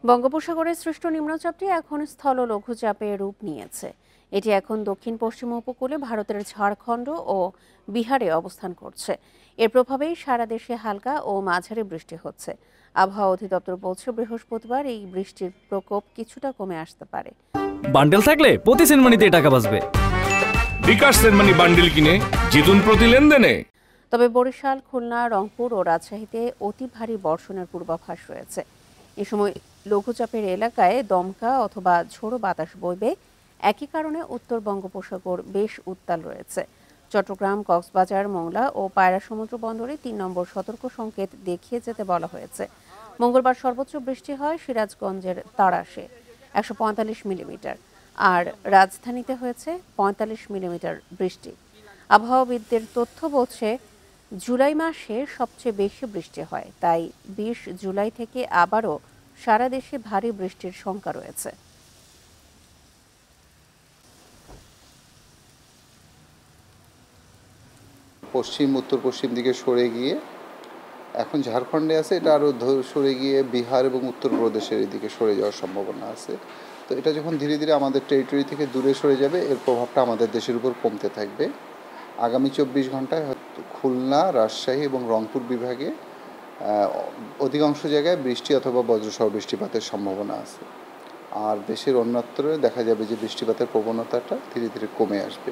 বঙ্গোপসাগরে সৃষ্ট নিম্নচাপটি এখন স্থল লঘুচাপে রূপ নিয়েছে। এটি এখন দক্ষিণ পশ্চিম উপকূলে ভারতের ঝাড়খণ্ড ও বিহারে অবস্থান করছে। এর প্রভাবেই সারা দেশে হালকা ও মাঝারি বৃষ্টি হচ্ছে। আবহাওয়া অধিদপ্তর বলছে বৃহস্পতিবার এই বৃষ্টির প্রকোপ কিছুটা কমে আসতে পারে। বান্ডেল থাকলে প্রতি সেনমানিতে টাকা বাঁচবে। বিকাশ সেনমানি বান্ডেল কিনে জিতুন প্রতি লেনদেনে। তবে বরিশাল, খুলনা, রংপুর ও রাজশাহীতে অতি ভারী বর্ষণের পূর্বাভাস রয়েছে। এ সময় লঘুচাপের এলাকায় দমকা অথবা ঝোড়ো বাতাস বইবে। একই কারণে উত্তর বঙ্গোপসাগর বেশ উত্তাল রয়েছে। চট্টগ্রাম, কক্সবাজার, মোংলা ও পায়রা সমুদ্র বন্দরে ৩ নম্বর সতর্ক সংকেত দেখিয়ে যেতে বলা হয়েছে। মঙ্গলবার সর্বোচ্চ বৃষ্টি হয় সিরাজগঞ্জের তাড়াশে ১৪৫ মিলিমিটার, আর রাজধানীতে হয়েছে ৪৫ মিলিমিটার বৃষ্টি। আবহাওয়াবিদদের তথ্য বলছে জুলাই মাসে সবচেয়ে বেশি বৃষ্টি হয়, তাই ২০ জুলাই থেকে আবারও সারা দেশে ভারী বৃষ্টির শঙ্কা রয়েছে। পশ্চিম উত্তর পশ্চিম দিকে সরে গিয়ে এখন ঝাড়খণ্ডে আছে, এটা আরও সরে গিয়ে বিহার এবং উত্তরপ্রদেশের এদিকে সরে যাওয়ার সম্ভাবনা আছে। তো এটা যখন ধীরে ধীরে আমাদের টেরিটরি থেকে দূরে সরে যাবে, এর প্রভাবটা আমাদের দেশের উপর কমতে থাকবে। আগামী ২৪ ঘন্টায় হয়তো খুলনা, রাজশাহী এবং রংপুর বিভাগে অধিকাংশ জায়গায় বৃষ্টি অথবা বজ্রসহ বৃষ্টিপাতের সম্ভাবনা আছে। আর দেশের অন্যত্র দেখা যাবে যে বৃষ্টিপাতের প্রবণতাটা ধীরে ধীরে কমে আসবে।